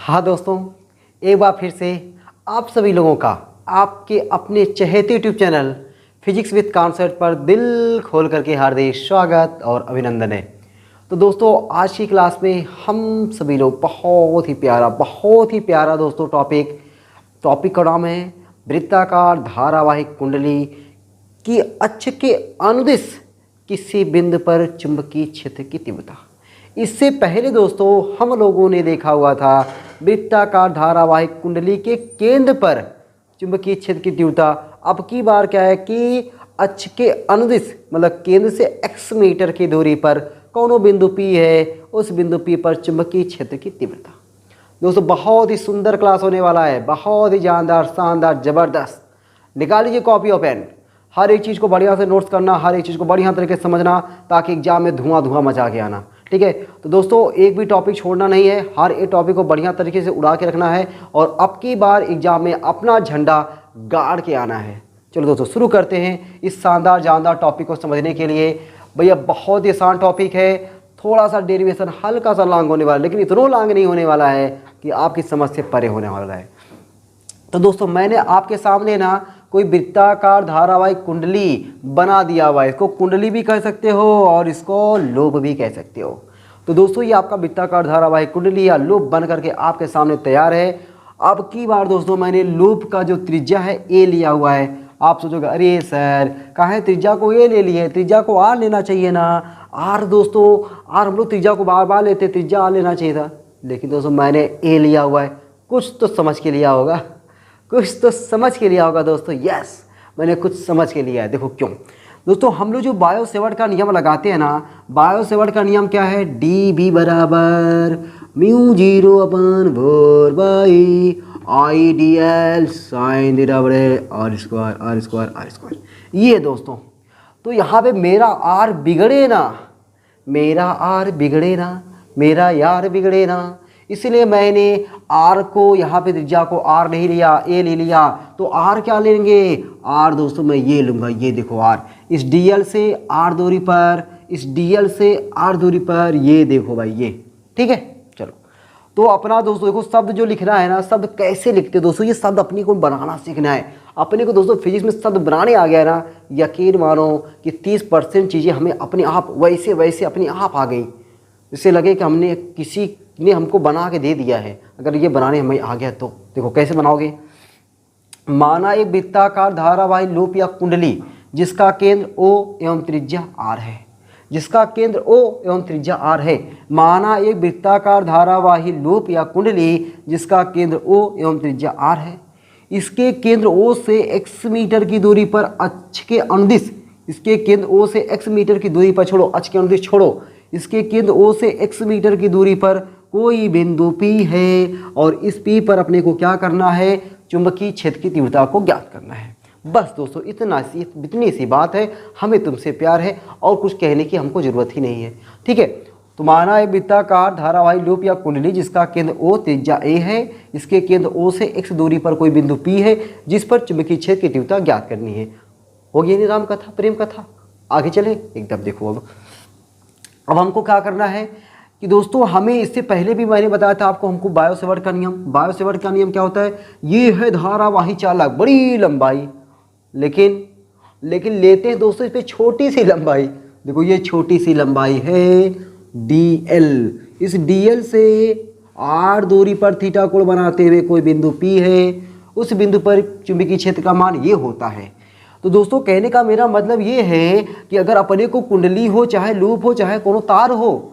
हाँ दोस्तों, एक बार फिर से आप सभी लोगों का आपके अपने चहेते YouTube channel physics with concept पर दिल खोल करके हार्दिक स्वागत और अभिनंदन है। तो दोस्तों, आज की क्लास में हम सभी लोग बहुत ही प्यारा दोस्तों टॉपिक का नाम है वृत्ताकार धारावाहिक कुंडली की अक्ष के अनुदिश किसी बिंदु पर चुंबकीय क्षेत्र की तीव्रता। इससे पहले दोस्तों हम लोगों ने देखा हुआ था वृत्ताकार धारावाहिक कुंडली के केंद्र पर चुंबकीय क्षेत्र की तीव्रता। अब की बार क्या है कि अक्ष के अनुदिश मतलब केंद्र से x मीटर की दूरी पर कौनो बिंदु P है, उस बिंदु P पर चुंबकीय क्षेत्र की तीव्रता। दोस्तों बहुत ही सुंदर क्लास होने वाला है, बहुत ही जानदार, शानदार, ज़बरदस्त। निकाल लीजिए कॉपी और पेन, हर एक चीज़ को बढ़िया से नोट्स करना, हर एक चीज़ को बढ़िया तरीके से समझना ताकि एग्जाम में धुआं मचा के आना। ठीक है, तो दोस्तों एक भी टॉपिक छोड़ना नहीं है, हर एक टॉपिक को बढ़िया तरीके से उड़ा के रखना है और अब की बार एग्जाम में अपना झंडा गाड़ के आना है। चलो दोस्तों शुरू करते हैं इस शानदार जानदार टॉपिक को समझने के लिए। भैया बहुत ही आसान टॉपिक है, थोड़ा सा डेरिवेशन हल्का सा लॉन्ग होने वाला है, लेकिन इतना लॉन्ग नहीं होने वाला है कि आपकी समझ से परे होने वाला है। तो दोस्तों मैंने आपके सामने ना कोई वृत्ताकार धारावाहिक कुंडली बना दिया हुआ है। इसको कुंडली भी कह सकते हो और इसको लोब भी कह सकते हो। तो दोस्तों ये आपका वृत्ताकार धारावाहिक कुंडली या लोब बन करके आपके सामने तैयार है। अब की बार दोस्तों मैंने लोब का जो त्रिज्या है ए लिया हुआ है। आप सोचोगे अरे सर काहे त्रिज्या को ए ले लिए, त्रिज्या को आर लेना चाहिए ना। आर दोस्तों आर हम लोग त्रिज्या को बार बार लेते, त्रिज्या आर लेना चाहिए था। लेकिन दोस्तों मैंने ए लिया हुआ है, कुछ तो समझ के लिया होगा, कुछ तो समझ के लिया होगा दोस्तों। यस, मैंने कुछ समझ के लिया है। देखो क्यों दोस्तों, हम लोग जो बायो सेवर्ट का नियम लगाते हैं ना, बायो सेवर्ट का नियम क्या है, डी बी बराबर mu 0/4 I D L sine R square. ये दोस्तों तो यहाँ पे मेरा आर बिगड़े ना, मेरा यार बिगड़े ना, इसलिए मैंने आर को यहाँ पे त्रिज्या को आर नहीं लिया, ए ले लिया। तो आर क्या लेंगे, आर दोस्तों मैं ये लूँगा, ये देखो आर इस डीएल से आर दूरी पर, इस डीएल से आर दूरी पर, ये देखो भाई ये। ठीक है, चलो तो अपना दोस्तों देखो शब्द जो लिखना है ना, शब्द कैसे लिखते दोस्तों, ये शब्द अपने को बनाना सीखना है। अपने को दोस्तों फिजिक्स में शब्द बनाने आ गया ना, यकीन मानो कि 30% चीज़ें हमें अपने आप वैसे अपने आप आ गई। इससे लगे कि हमने किसी ने हमको बना के दे दिया है। अगर ये बनाने हमें आ गया तो देखो कैसे बनाओगे। माना एक वृत्ताकार धारावाहिक लूप या कुंडली जिसका केंद्र O एवं त्रिज्या R है, जिसका केंद्र O एवं त्रिज्या R है। माना एक वृत्ताकार धारावाहिक लूप या कुंडली जिसका केंद्र O एवं त्रिज्या R है। इसके केंद्र O से x मीटर की दूरी पर अक्ष के अनुदिश, इसके केंद्र O से x मीटर की दूरी पर छोड़ो, अक्ष के अनुदिश छोड़ो, इसके केंद्र O से x मीटर की दूरी पर कोई बिंदु P है और इस P पर अपने को क्या करना है, चुंबकीय क्षेत्र की तीव्रता को ज्ञात करना है। बस दोस्तों इतनी सी बात है, हमें तुमसे प्यार है और कुछ कहने की हमको ज़रूरत ही नहीं है। ठीक है, तो माना एक वृत्ताकार धारावाहिक लूप या कुंडली जिसका केंद्र O त्रिज्या A है, इसके केंद्र O से x दूरी पर कोई बिंदु P है जिस पर चुंबकीय क्षेत्र की तीव्रता ज्ञात करनी है। हो गई नहीं राम कथा, प्रेम कथा। आगे चले एकदम। देखो अब हमको क्या करना है कि दोस्तों हमें इससे पहले भी मैंने बताया था आपको, हमको बायो सेवर्ट का नियम क्या होता है, ये है धारावाही चालक बड़ी लंबाई, लेकिन लेते हैं दोस्तों इस पर छोटी सी लंबाई। देखो ये छोटी सी लंबाई है DL, इस DL से R दूरी पर थीटा कोण बनाते हुए कोई बिंदु P है, उस बिंदु पर चुंबकीय क्षेत्र का मान ये होता है। तो दोस्तों कहने का मेरा मतलब ये है कि अगर अपने को कुंडली हो, चाहे लूप हो, चाहे कोनो तार हो,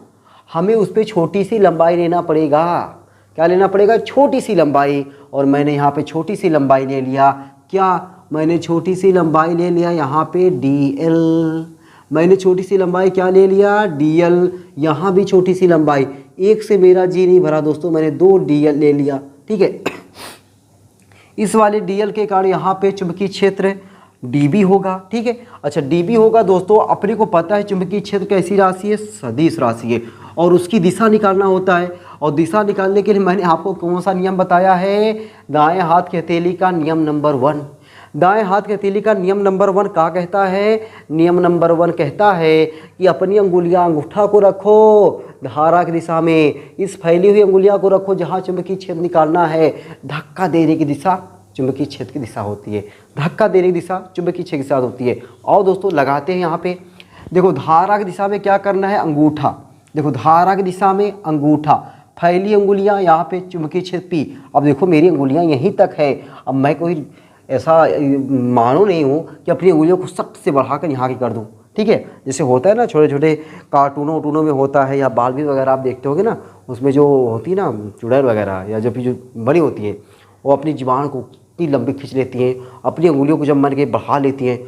हमें उस पर छोटी सी लंबाई लेना पड़ेगा। क्या लेना पड़ेगा, छोटी सी लंबाई। और मैंने यहाँ पे छोटी सी लंबाई ले लिया। क्या मैंने छोटी सी लंबाई ले लिया यहाँ पे DL, मैंने छोटी सी लंबाई क्या ले लिया DL। यहाँ भी छोटी सी लंबाई, एक से मेरा जी नहीं भरा दोस्तों, मैंने 2 DL ले लिया। ठीक है, इस वाले DL के कारण यहाँ पे चुंबकीय क्षेत्र dB होगा। ठीक है, अच्छा dB होगा दोस्तों, अपने को पता है चुंबकीय क्षेत्र कैसी राशि है, सदिश राशि है और उसकी दिशा निकालना होता है। और दिशा निकालने के लिए मैंने आपको कौन सा नियम बताया है, दाएं हाथ की हथेली का नियम नंबर 1। दाएं हाथ की हथेली का नियम नंबर 1 क्या कहता है? नियम नंबर 1 कहता है कि अपनी अंगुलियां अंगूठा को रखो धारा की दिशा में, इस फैली हुई अंगुलियां को रखो जहां चुंबकीय क्षेत्र निकालना है। धक्का देने की दिशा चुंबकीय क्षेत्र की दिशा होती है, धक्का देने की दिशा चुंबकीय क्षेत्र की दिशा होती है। और दोस्तों लगाते हैं यहाँ पे, देखो धारा की दिशा में क्या करना है? अंगूठा, देखो धारा की दिशा में अंगूठा, फैली अंगुलियां यहाँ पे चुंबकीय क्षेत्र P। अब देखो मेरी अंगुलियां यहीं तक है, अब मैं कोई ऐसा मानो नहीं हूँ कि अपनी उंगलियों को सख्त से बढ़ाकर यहाँ की कर दूँ, ठीक है। जैसे होता है ना छोटे छोटे कार्टूनों में होता है, या बालवीर वगैरह आप देखते होगे ना, उसमें जो होती है ना चुड़ैल वगैरह या जो बड़ी होती है, वो अपनी जुबान को इतनी लंबी खींच लेती हैं, अपनी उंगलियों को जब मन के बढ़ा लेती हैं,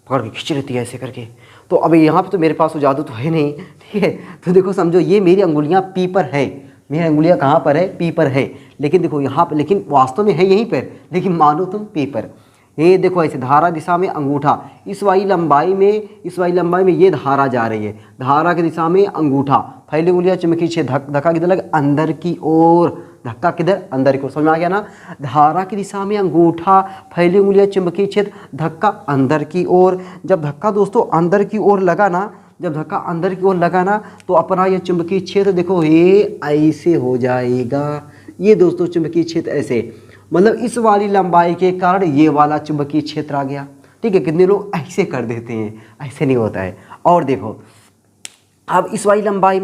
पकड़ के खींच लेती है ऐसे करके। तो अब यहाँ पे तो मेरे पास वो जादू तो है नहीं, ठीक है। तो देखो समझो ये मेरी अंगुलियाँ P पर है, मेरी अंगुलियाँ कहाँ पर है? P पर है। लेकिन देखो यहाँ पर, लेकिन वास्तव में है यहीं पर, लेकिन मानो तुम P पर। ये देखो ऐसे धारा दिशा में अंगूठा, इस वाली लंबाई में ये धारा जा रही है, धारा की दिशा में अंगूठा, फैली उंगलियां चुंबकीय क्षेत्र, धक्का किधर लगा? अंदर की ओर, धक्का किधर? अंदर की ओर। समझ में आ गया ना? धारा की दिशा में अंगूठा, फैली उंगलियां चुंबकीय क्षेत्र, धक्का अंदर की ओर। जब धक्का दोस्तों अंदर की ओर लगा ना, जब धक्का अंदर की ओर लगा ना, तो अपना ये चुंबकीय क्षेत्र देखो ये ऐसे हो जाएगा। ये दोस्तों चुंबकीय क्षेत्र ऐसे, मतलब इस वाली लंबाई के कारण ये वाला चुंबकीय क्षेत्र आ गया, ठीक है। कितने लोग ऐसे कर देते हैं, ऐसे नहीं होता है। और देखो अब इस वाली लंबाई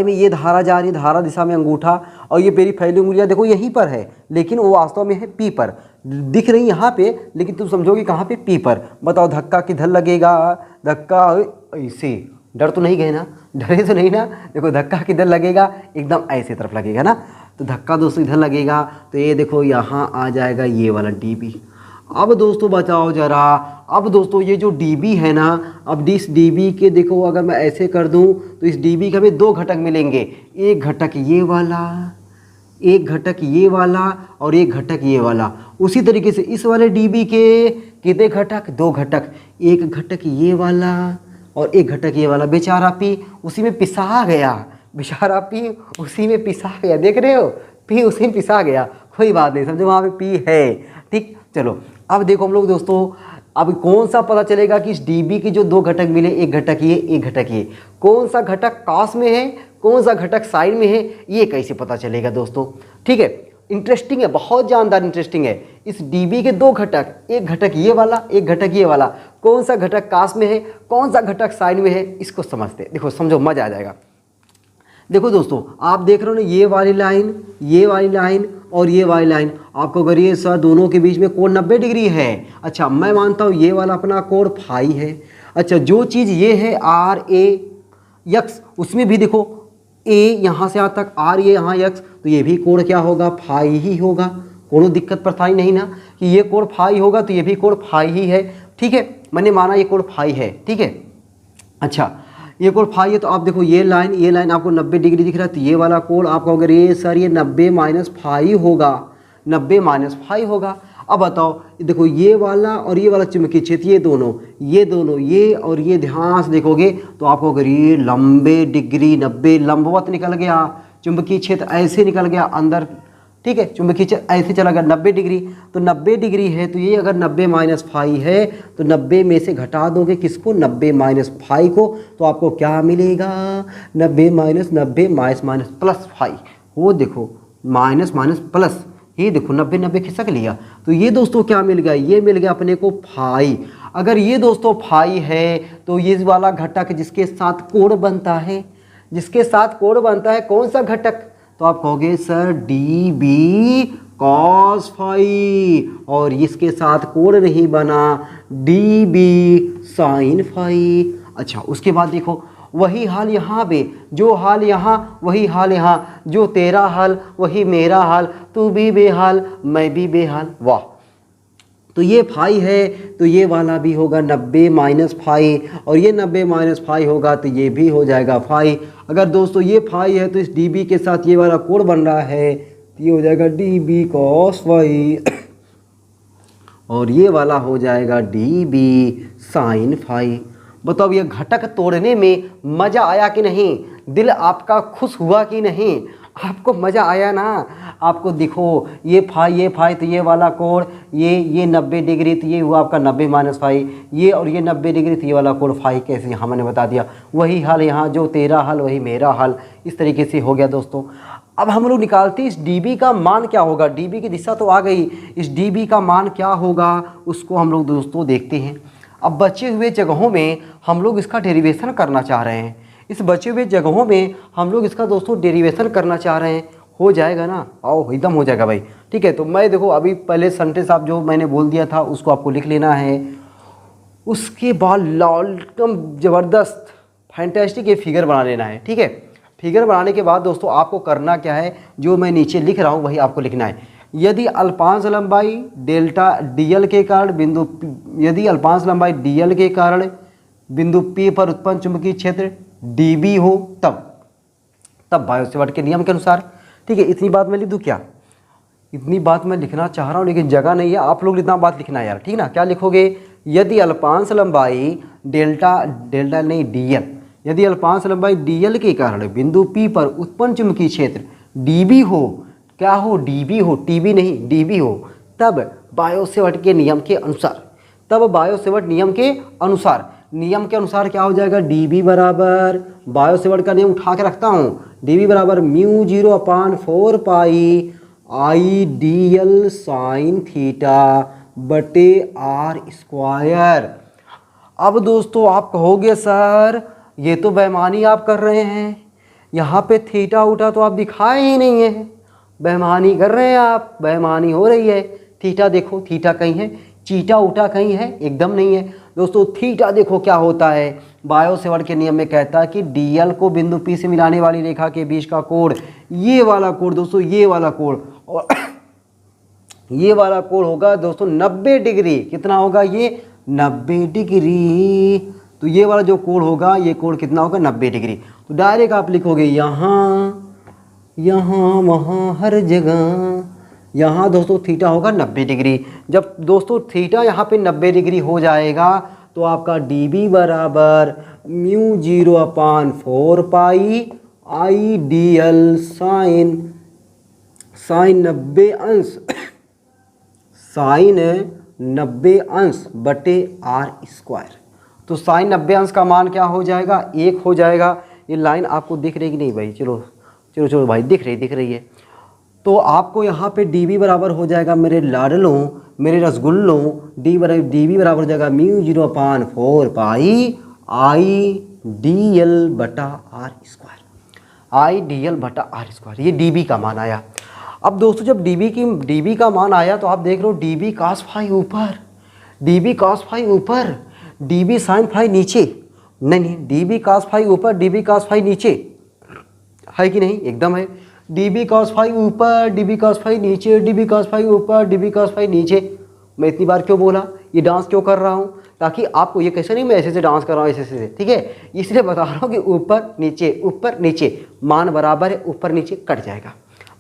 में ये धारा जा रही है, धारा दिशा में अंगूठा, और ये मेरी फैली उंगलियां देखो यहीं पर है, लेकिन वो वास्तव में है P पर, दिख रही यहाँ पे, लेकिन तुम समझोगे कहाँ पे? P पर। बताओ धक्का किधर लगेगा? धक्का ऐसे, डर तो नहीं गए ना? डरे तो नहीं ना? देखो धक्का किधर लगेगा? एकदम ऐसे तरफ लगेगा ना। तो धक्का दोस्तों इधर लगेगा, तो ये देखो यहाँ आ जाएगा ये वाला DB। अब दोस्तों बताओ जरा, अब दोस्तों ये जो DB है ना, अब इस DB के देखो अगर मैं ऐसे कर दूं तो इस DB के हमें 2 घटक मिलेंगे, एक घटक ये वाला, एक घटक ये वाला, और एक घटक ये वाला। उसी तरीके से इस वाले DB के कितने घटक? 2 घटक, एक घटक ये वाला और एक घटक ये वाला। बेचारा P उसी में पिसा गया, बेचारा P उसी में पिसा गया, देख रहे हो? P उसी में पिसा गया, कोई बात नहीं, समझो वहाँ पे P है, ठीक। चलो अब देखो हम लोग दोस्तों, अब कौन सा पता चलेगा कि इस DB के जो 2 घटक मिले, एक घटक ये, एक घटक ये, कौन सा घटक कास में है, कौन सा घटक साइन में है, ये कैसे पता चलेगा दोस्तों? ठीक है, इंटरेस्टिंग है, बहुत जानदार इंटरेस्टिंग है। इस DB के 2 घटक, एक घटक ये वाला, एक घटक ये वाला, कौन सा घटक कास में है, कौन सा घटक साइन में है, इसको समझते। देखो समझो, मजा आ जाएगा। देखो दोस्तों आप देख रहे हो ना, ये वाली लाइन, ये वाली लाइन और ये वाली लाइन, आपको अगर ये सर दोनों के बीच में कोण 90 डिग्री है, अच्छा मैं मानता हूँ ये वाला अपना कोण फाई है। अच्छा जो चीज़ ये है RA उसमें भी देखो A यहाँ से यहाँ तक, R ये यहाँ x, तो ये भी कोण क्या होगा? फाई ही होगा। कोनो दिक्कत परेशानी नहीं ना कि ये कोण फाई होगा तो ये भी कोण फाई ही है, ठीक है। मैंने माना ये कोण फाई है, ठीक है। अच्छा ये कोण फाई है, तो आप देखो ये लाइन आपको 90 डिग्री दिख रहा है, तो ये वाला कोण आपको अगर ये सर ये 90 माइनस फाई होगा, 90 माइनस फाई होगा। अब बताओ देखो ये वाला और ये वाला चुंबकीय क्षेत्र, ये दोनों ये और ये ध्यान से देखोगे तो आपको अगर ये लंबे डिग्री 90 लंबवत निकल गया, चुंबकीय क्षेत्र ऐसे निकल गया अंदर, ठीक है, चुंबकीय क्षेत्र ऐसे चला गया 90 डिग्री, तो 90 डिग्री है तो ये अगर 90 माइनस फाई है तो 90 में से घटा दोगे किसको? 90 माइनस फाई को, तो आपको क्या मिलेगा? 90 माइनस 90 माइनस प्लस फाई। वो देखो माइनस माइनस प्लस, ये देखो 90 खिसक लिया, तो ये दोस्तों क्या मिल गया? ये मिल गया अपने को फाई। अगर ये दोस्तों फाई है तो ये वाला घटक जिसके साथ कोण बनता है, कौन सा घटक? तो आप कहोगे सर DB cos फाई, और इसके साथ कोण नहीं बना DB sin फाई। अच्छा उसके बाद देखो वही हाल यहाँ पे, जो हाल यहाँ वही हाल यहाँ, जो तेरा हाल वही मेरा हाल, तू भी बेहाल मैं भी बेहाल। वाह, तो ये फाई है तो ये वाला भी होगा 90 माइनस फाई, और ये 90 माइनस फाई होगा तो ये भी हो जाएगा फाई। अगर दोस्तों ये फाई है तो इस DB के साथ ये वाला कोण बन रहा है, तो ये हो जाएगा DB cos फाई, और ये वाला हो जाएगा DB sin फाई। बताओ ये घटक तोड़ने में मज़ा आया कि नहीं? दिल आपका खुश हुआ कि नहीं? आपको मज़ा आया ना? आपको दिखो ये फाई तो ये वाला कोण ये 90 डिग्री, तो ये हुआ आपका 90 माइनस फाई, ये और ये 90 डिग्री, तो ये वाला कोण फाई। कैसे यहाँ मैंने बता दिया, वही हल यहाँ, जो तेरा हल वही मेरा हल, इस तरीके से हो गया दोस्तों। अब हम लोग निकालते हैं इस dB का मान क्या होगा। dB की दिशा तो आ गई, इस dB का मान क्या होगा उसको हम लोग दोस्तों देखते हैं। अब बचे हुए जगहों में हम लोग इसका डेरिवेशन करना चाह रहे हैं, इस बचे हुए जगहों में हम लोग इसका दोस्तों डेरिवेशन करना चाह रहे हैं। हो जाएगा ना, आओ एकदम हो जाएगा भाई। ठीक है, तो मैं देखो अभी पहले सेंटेंस आप जो मैंने बोल दिया था उसको आपको लिख लेना है, उसके बाद एकदम ज़बरदस्त फैंटास्टिक ये फिगर बना लेना है। ठीक है, फिगर बनाने के बाद दोस्तों आपको करना क्या है, जो मैं नीचे लिख रहा हूँ वही आपको लिखना है। यदि अल्पांश लंबाई डेल्टा DL के कारण बिंदु यदि अल्पांश लंबाई DL के कारण बिंदु P पर उत्पन्न चुंबकीय क्षेत्र dB हो तब बायो-सेवर्ट के नियम के अनुसार। ठीक है, इतनी बात मैं लिख दूँ क्या, इतनी बात मैं लिखना चाह रहा हूँ लेकिन जगह नहीं है, आप लोग इतना बात लिखना है यार। ठीक ना, क्या लिखोगे, यदि अल्पांश लंबाई डेल्टा नहीं DL, यदि अल्पांश लंबाई DL के कारण बिंदु P पर उत्पन्न चुंबकीय क्षेत्र dB हो, क्या हो, dB हो, TB नहीं dB हो, तब बायो-सेवर्ट के नियम के अनुसार, तब बायो-सेवर्ट नियम के अनुसार, नियम के अनुसार क्या हो जाएगा, dB बराबर, बायो-सेवर्ट का नियम उठा के रखता हूँ, dB बराबर μ0/4 पाई IDL साइन थीटा बटे r²। अब दोस्तों आप कहोगे सर ये तो बेईमानी आप कर रहे हैं, यहाँ पे थीटा उठा तो आप दिखाए ही नहीं है, बेईमानी कर रहे हैं आप, बेईमानी हो रही है। थीटा देखो, थीटा कहीं है, चीटा उठा कहीं है, एकदम नहीं है दोस्तों। थीटा देखो क्या होता है, बायो-सेवर्ट के नियम में कहता है कि DL को बिंदु P से मिलाने वाली रेखा के बीच का कोण, ये वाला कोण दोस्तों, ये वाला कोण, और ये वाला कोण होगा दोस्तों 90 डिग्री। कितना होगा ये, 90 डिग्री। तो ये वाला जो कोण होगा, ये कोण कितना होगा, 90 डिग्री। तो डायरेक्ट आप लिखोगे यहाँ वहाँ हर जगह, यहाँ दोस्तों थीटा होगा 90 डिग्री। जब दोस्तों थीटा यहाँ पे 90 डिग्री हो जाएगा तो आपका dB बराबर μ0/4 पाई IDL साइन 90 अंश बटे r²। तो साइन 90 अंश का मान क्या हो जाएगा, 1 हो जाएगा। ये लाइन आपको दिख रही कि नहीं भाई, चलो भाई, दिख रही है। तो आपको यहाँ पे dB बराबर हो जाएगा मेरे लाडलों, मेरे रसगुल्लों, dB बराबर हो जाएगा μ0/4 पाई IDL बटा r²। ये dB का मान आया। अब दोस्तों जब dB का मान आया तो आप देख रहे हो dB cos फाई ऊपर, dB cos फाई ऊपर, dB sin फाई नीचे, नहीं dB cos फाई ऊपर, dB cos फाई नीचे, है कि नहीं, एकदम है। dB cos फाई ऊपर, dB cos फाई नीचे, dB cos फाई ऊपर, dB cos फाई नीचे। मैं इतनी बार क्यों बोला, ये डांस क्यों कर रहा हूँ, ताकि आपको ये कैसे नहीं मैं ऐसे डांस कर रहा हूँ ऐसे, ठीक है, इसलिए बता रहा हूँ कि ऊपर नीचे मान बराबर है, ऊपर नीचे कट जाएगा,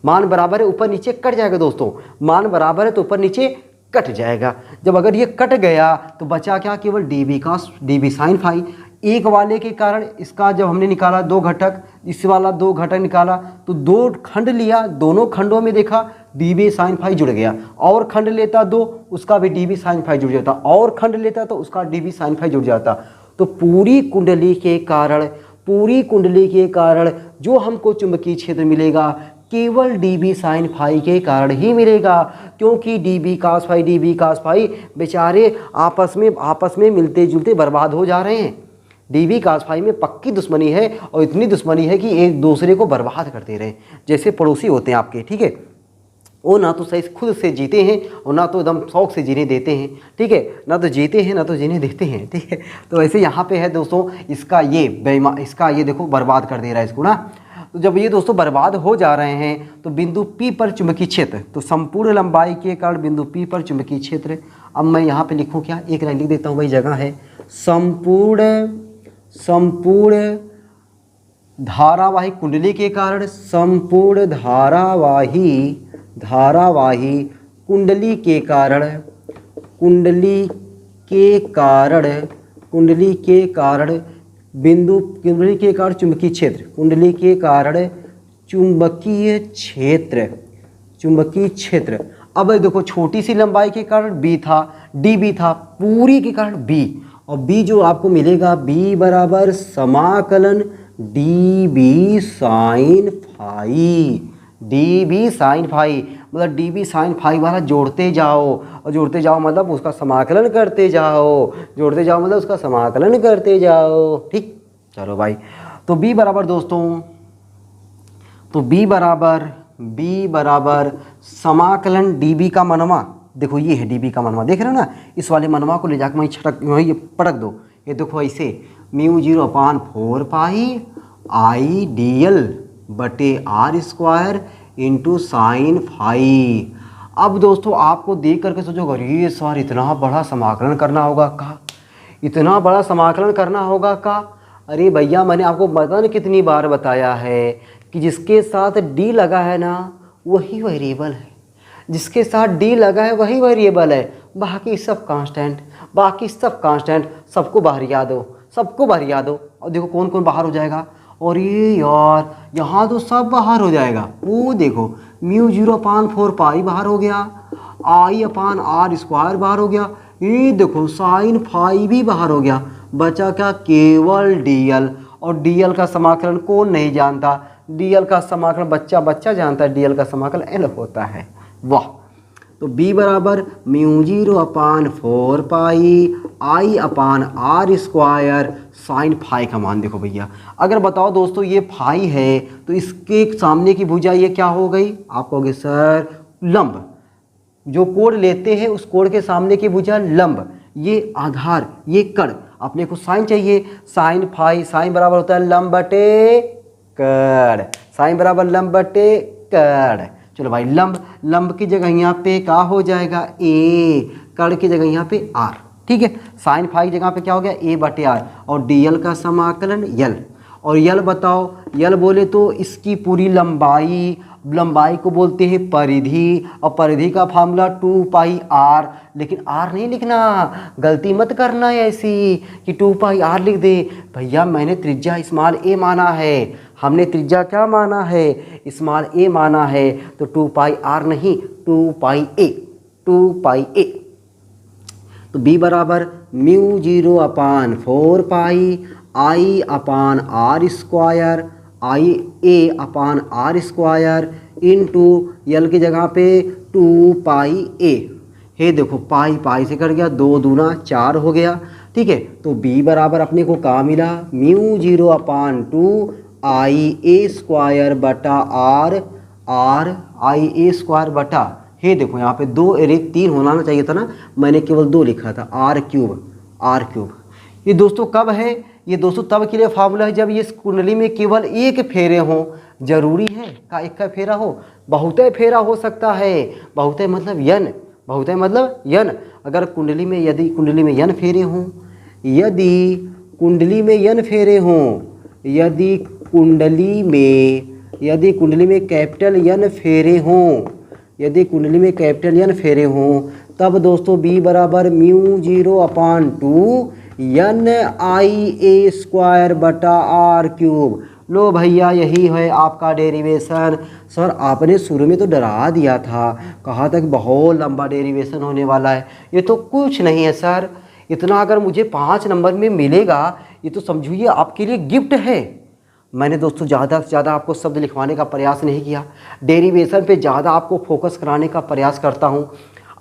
मान बराबर है ऊपर नीचे कट जाएगा दोस्तों, मान बराबर है तो ऊपर नीचे कट जाएगा। जब अगर ये कट गया तो बचा क्या, केवल dB साइन फाई। एक वाले के कारण इसका जब हमने निकाला 2 घटक, इस वाला 2 घटक निकाला तो 2 खंड लिया, दोनों खंडों में देखा dB साइन फाई जुड़ गया, और खंड लेता 2 उसका भी dB साइन फाई जुड़ जाता, और खंड लेता तो उसका dB साइन फाई जुड़ जाता। तो पूरी कुंडली के कारण जो हमको चुंबकीय क्षेत्र मिलेगा केवल dB साइन फाई के कारण ही मिलेगा, क्योंकि dB cos फाई बेचारे आपस में मिलते जुलते बर्बाद हो जा रहे हैं। dB cos फाई में पक्की दुश्मनी है, और इतनी दुश्मनी है कि एक दूसरे को बर्बाद करते रहे, जैसे पड़ोसी होते हैं आपके, ठीक है, वो ना तो सही खुद से जीते हैं और ना तो एकदम शौक से जीने देते हैं, ठीक है, ना तो जीते हैं ना तो जीने देते हैं, ठीक है। तो वैसे यहाँ पे है दोस्तों, इसका ये देखो बर्बाद कर दे रहा है इसको ना। तो जब ये दोस्तों बर्बाद हो जा रहे हैं तो बिंदु P पर चुंबकीय क्षेत्र, तो संपूर्ण लंबाई के कारण बिंदु P पर चुंबकीय क्षेत्र, अब मैं यहाँ पे लिखूँ क्या, एक लाइन लिख देता हूँ, वही जगह है, संपूर्ण धारावाही कुंडली के कारण, संपूर्ण धारावाही कुंडली के कारण बिंदु कुंडली के कारण चुंबकीय क्षेत्र, चुंबकीय क्षेत्र। अब देखो छोटी सी लंबाई के कारण बी था, डी बी था, पूरी के कारण बी, और बी जो आपको मिलेगा बी बराबर समाकलन D B sine phi, D B sine phi, मतलब डी बी साइन फाई वाला जोड़ते जाओ, और जोड़ते जाओ मतलब उसका समाकलन करते जाओ, जोड़ते जाओ मतलब उसका समाकलन करते जाओ। ठीक, चलो भाई, तो बी बराबर दोस्तों, तो बी बराबर समाकलन डी बी का मनवा, देखो ये है डी बी का मनवा, देख रहे हो ना, इस वाले मनवा को ले जाकर वहीं छटक वहीं पटक दो, ये देखो ऐसे mu 0/4 pi I D L बटे R square into sine phi. अब दोस्तों आपको देख करके सोचो, अरे सर इतना बड़ा समाकलन करना होगा का, इतना बड़ा समाकलन करना होगा का। अरे भैया मैंने आपको पता नहीं कितनी बार बताया है कि जिसके साथ डी लगा है ना वही वेरिएबल है, जिसके साथ डी लगा है वही वेरिएबल है, बाकी सब कांस्टेंट, बाकी सब कांस्टेंट, सबको बाहर याद हो, सबको बाहर याद हो। और देखो कौन कौन बाहर हो जाएगा, और ये यार यहाँ तो सब बाहर हो जाएगा, वो देखो म्यू 0/4 पाई बाहर हो गया, आई अपान आर स्क्वायर बाहर हो गया, ये देखो साइन फाई भी बाहर हो गया, बचा क्या, केवल डीएल। और डीएल का समाकलन कौन नहीं जानता, डीएल का समाकलन बच्चा बच्चा जानता है, डीएल का समाकलन एल होता है। वाह, तो बी बराबर mu 0/4 pi I upon R square sine phi का मान देखो भैया। अगर बताओ दोस्तों ये फाई है तो इसके सामने की भुजा ये क्या हो गई, आप कहोगे सर लंब, जो कोण लेते हैं उस कोण के सामने की भुजा लंब, ये आधार, ये कण, अपने को साइन चाहिए, साइन फाई, साइन बराबर होता है लंब बटे कण, साइन बराबर लंब बटे कण। चलो भाई लंब की जगह यहाँ पे क्या हो जाएगा ए, कण की जगह यहाँ पे आर, ठीक है, साइन फाई की जगह पे क्या हो गया ए बटे आर, और डीएल का समाकलन यल, और यल बताओ, यल बोले तो इसकी पूरी लंबाई, लंबाई को बोलते हैं परिधि, और परिधि का फार्मूला 2 पाई आर, लेकिन आर नहीं लिखना, गलती मत करना है ऐसी कि 2 पाई आर लिख दे। भैया मैंने त्रिज्या स्मॉल ए माना है, हमने त्रिज्या क्या माना है, स्मॉल ए माना है, तो 2 पाई आर नहीं 2 पाई ए, 2 पाई ए। तो बी बराबर mu 0/4 pi I upon R square, I A upon R square into L की जगह पे 2 पाई ए, हे देखो पाई पाई से कट गया, 2 दूना 4 हो गया, ठीक है। तो बी बराबर अपने को कहाँ मिला, म्यू 0/2 आई ए स्क्वायर बटा R, R I A square बटा, हे देखो यहाँ पे 2 अरे 3 होना चाहिए था ना, मैंने केवल 2 लिखा था, आर क्यूब, आर क्यूब। ये दोस्तों कब है, ये दोस्तों तब के लिए फार्मूला है जब ये कुंडली में केवल एक फेरे हों। जरूरी है का एक का फेरा हो, बहुतय फेरा हो सकता है, बहुतय मतलब यन, बहुतय मतलब यन। अगर कुंडली में यदि कुंडली में यन फेरे हों, यदि कुंडली में यन फेरे हों, यदि कुंडली में कैपिटल यन फेरे हों, यदि कुंडली में कैपिटल यन फेरे हों, तब दोस्तों बी बराबर mu 0/2 N I A square बटा आर क्यूब। लो भैया यही है आपका डेरिवेशन। सर आपने शुरू में तो डरा दिया था, कहा था कि बहुत लंबा डेरिवेशन होने वाला है, ये तो कुछ नहीं है सर, इतना अगर मुझे 5 नंबर में मिलेगा ये तो समझिए आपके लिए गिफ्ट है। मैंने दोस्तों ज़्यादा से ज़्यादा आपको शब्द लिखवाने का प्रयास नहीं किया, डेरिवेशन पे ज़्यादा आपको फोकस कराने का प्रयास करता हूँ।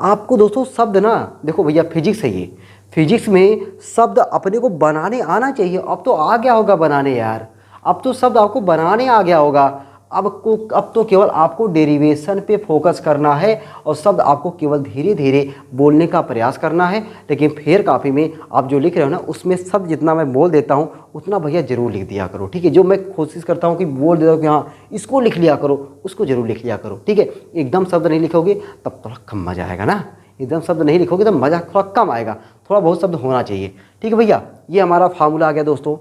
आपको दोस्तों शब्द ना, देखो भैया फिजिक्स है ये, फिजिक्स में शब्द अपने को बनाने आना चाहिए। अब तो आ गया होगा बनाने यार, अब तो शब्द आपको बनाने आ गया होगा। अब तो केवल आपको डेरिवेशन पे फोकस करना है और शब्द आपको केवल धीरे धीरे बोलने का प्रयास करना है। लेकिन फेर काफ़ी में आप जो लिख रहे हो ना, उसमें शब्द जितना मैं बोल देता हूँ उतना भैया ज़रूर लिख दिया करो, ठीक है। जो मैं कोशिश करता हूँ कि बोल देता हूँ कि हाँ इसको लिख लिया करो, उसको ज़रूर लिख लिया करो, ठीक है। एकदम शब्द नहीं लिखोगे तब थोड़ा कम मज़ा आएगा ना, एकदम शब्द नहीं लिखोगे तो मज़ा थोड़ा कम आएगा, थोड़ा बहुत शब्द होना चाहिए, ठीक है भैया। ये हमारा फार्मूला आ गया दोस्तों।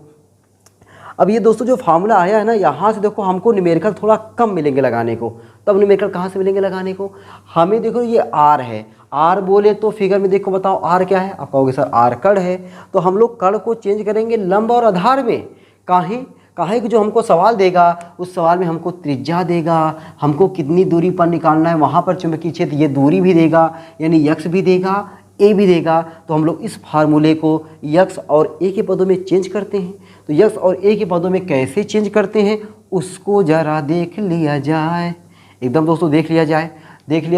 अब ये दोस्तों जो फार्मूला आया है ना, यहाँ से देखो हमको न्यूमेरिकल थोड़ा कम मिलेंगे लगाने को। तब न्यूमेरिकल कहाँ से मिलेंगे लगाने को, हमें देखो ये आर है, आर बोले तो फिगर में देखो बताओ आर क्या है, आप कहोगे सर आर कण है, तो हम लोग कण को चेंज करेंगे लंब और आधार में। काहे, काहे कि जो हमको सवाल देगा उस सवाल में हमको त्रिज्या देगा, हमको कितनी दूरी पर निकालना है वहाँ पर चुंबकीय क्षेत्र ये दूरी भी देगा, यानी यक्स भी देगा ए भी देगा। तो हम लोग इस फार्मूले को यक्स और ए के पदों में चेंज करते हैं। तो यक्स और ए के पदों में कैसे चेंज करते हैं उसको ज़रा देख लिया जाए, एकदम दोस्तों देख लिया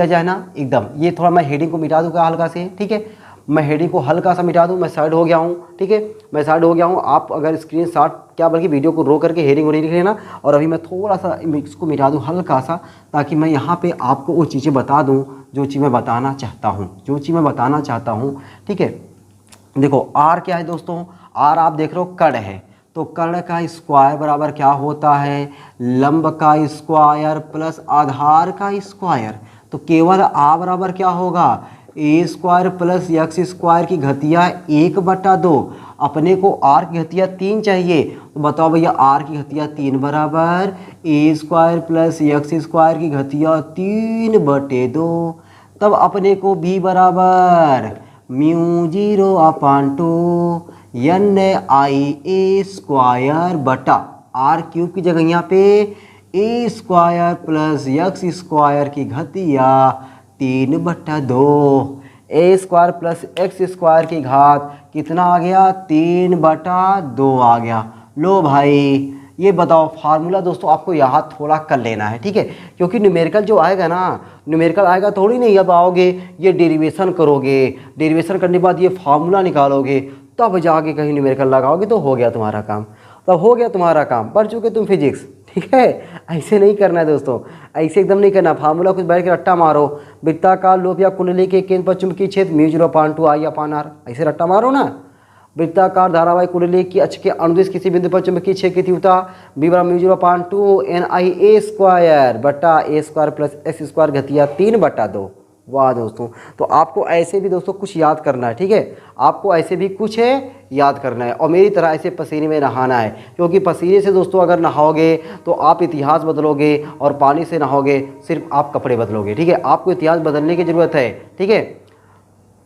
जाए ना एकदम। ये थोड़ा मैं हेडिंग को मिटा दूँगा हल्का से, ठीक है, मैं हेडिंग को हल्का सा मिटा दूँ, मैं साइड हो गया हूँ, ठीक है, मैं साइड हो गया हूँ। आप अगर स्क्रीन शॉट क्या बल्कि वीडियो को रो करके हेडिंग लिख लेना, और अभी मैं थोड़ा सा इसको मिटा दूँ हल्का सा, ताकि मैं यहाँ पे आपको वो चीज़ें बता दूँ जो चीज़ मैं बताना चाहता हूँ, ठीक है। देखो आर क्या है दोस्तों, आर आप देख रहे हो कर्ण है, तो कर्ण का स्क्वायर बराबर क्या होता है, लंब का स्क्वायर प्लस आधार का स्क्वायर। तो केवल आ बराबर क्या होगा, ए स्क्वायर प्लस एक्स स्क्वायर की घतिया 1/2। अपने को आर की घतिया 3 चाहिए, तो बताओ भैया आर की घतिया 3 बराबर ए स्क्वायर प्लस एक्स स्क्वायर की घतिया 3/2। तब अपने को बी बराबर μ0/2 NIA स्क्वायर बटा आर क्यूब की जगह यहाँ पे ए स्क्वायर प्लस एक्स स्क्वायर की घतिया 3/2। ए स्क्वायर प्लस एक्स स्क्वायर की घात कितना आ गया, 3/2 आ गया। लो भाई ये बताओ फार्मूला दोस्तों आपको याद थोड़ा कर लेना है, ठीक है, क्योंकि न्यूमेरिकल जो आएगा ना, न्यूमेरिकल आएगा थोड़ी नहीं अब आओगे ये डेरिवेशन करोगे, डेरिवेशन करने के बाद ये फार्मूला निकालोगे, तब जाके कहीं न्यूमेरिकल लगाओगे तो हो गया तुम्हारा काम, तब हो गया तुम्हारा काम, पढ़ चुके तुम फिजिक्स, ठीक है। ऐसे नहीं करना है दोस्तों, ऐसे एकदम नहीं करना। फार्मूला कुछ बैठ के रट्टा मारो, वृत्ताकार लोप या कुंडली के केंद्र पर चुंबकीय क्षेत्र μ0/2 I/r, ऐसे रट्टा मारो ना। वृत्ताकार धारावाहिक कुंडली की अक्ष के अनुदिश किसी बिंदु पर चुंबकीय क्षेत्र की तीव्रता b बराबर μ0/2 NIA स्क्वायर बटा ए स्क्वायर प्लस एक्स स्क्वायर घतिया 3/2। वाह दोस्तों, तो आपको ऐसे भी दोस्तों कुछ याद करना है, ठीक है, आपको ऐसे भी कुछ है याद करना है, और मेरी तरह ऐसे पसीने में नहाना है, क्योंकि पसीने से दोस्तों अगर नहाओगे तो आप इतिहास बदलोगे, और पानी से नहाओगे सिर्फ आप कपड़े बदलोगे, ठीक है। आपको इतिहास बदलने की ज़रूरत है, ठीक है,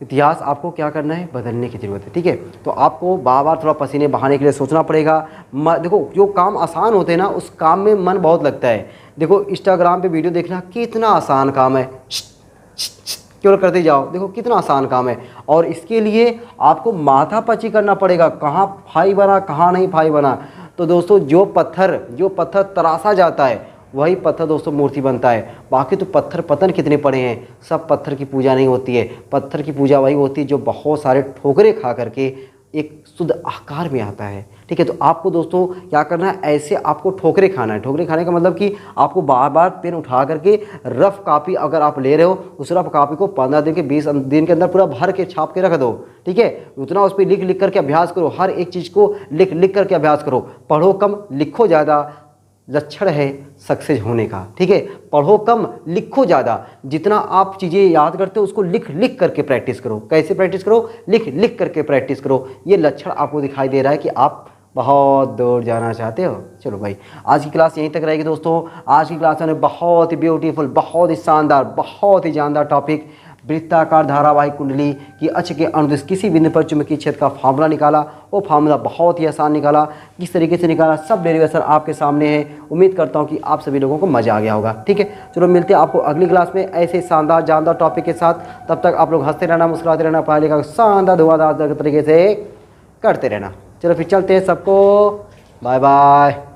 इतिहास आपको क्या करना है, बदलने की ज़रूरत है, ठीक है। तो आपको बार बार थोड़ा पसीने बहाने के लिए सोचना पड़ेगा। देखो जो काम आसान होते हैं ना उस काम में मन बहुत लगता है। देखो इंस्टाग्राम पे वीडियो देखना कितना आसान काम है, केवल करते जाओ, देखो कितना आसान काम है, और इसके लिए आपको माथापच्ची करना पड़ेगा, कहाँ फाई बना कहाँ नहीं फाई बना। तो दोस्तों जो पत्थर तराशा जाता है वही पत्थर दोस्तों मूर्ति बनता है। बाकी तो पत्थर पतन कितने पड़े हैं, सब पत्थर की पूजा नहीं होती है। पत्थर की पूजा वही होती है जो बहुत सारे ठोकरे खा करके एक शुद्ध आकार में आता है, ठीक है। तो आपको दोस्तों क्या करना है, ऐसे आपको ठोकरे खाना है। ठोकरे खाने का मतलब कि आपको बार बार पेन उठा करके रफ कॉपी अगर आप ले रहे हो, उस रफ कॉपी को 15 दिन के 20 दिन के अंदर पूरा भर के छाप के रख दो, ठीक है। उतना उस पर लिख करके अभ्यास करो, हर एक चीज़ को लिख करके अभ्यास करो। पढ़ो कम लिखो ज़्यादा लक्षण है सक्सेस होने का, ठीक है। पढ़ो कम लिखो ज़्यादा, जितना आप चीज़ें याद करते हो उसको लिख करके प्रैक्टिस करो। कैसे प्रैक्टिस करो, लिख करके प्रैक्टिस करो। ये लक्षण आपको दिखाई दे रहा है कि आप बहुत दूर जाना चाहते हो। चलो भाई आज की क्लास यहीं तक रहेगी दोस्तों। आज की क्लास में बहुत ही ब्यूटीफुल, बहुत ही शानदार, बहुत ही जानदार टॉपिक वृत्ताकार धारावाहिक कुंडली की अक्ष के अनुदिश किसी बिंदु पर चुंबकीय क्षेत्र का फार्मूला निकाला। वो फार्मूला बहुत ही आसान निकाला, किस तरीके से निकाला सब डेरिवेशन आपके सामने है। उम्मीद करता हूँ कि आप सभी लोगों को मज़ा आ गया होगा, ठीक है। चलो मिलते हैं आपको अगली क्लास में ऐसे शानदार जानदार टॉपिक के साथ। तब तक आप लोग हंसते रहना, मुस्कुराते रहना, पढ़ाई लिखा शानदार धुआंधार तरीके से करते रहना। चलो फिर चलते हैं, सबको बाय बाय।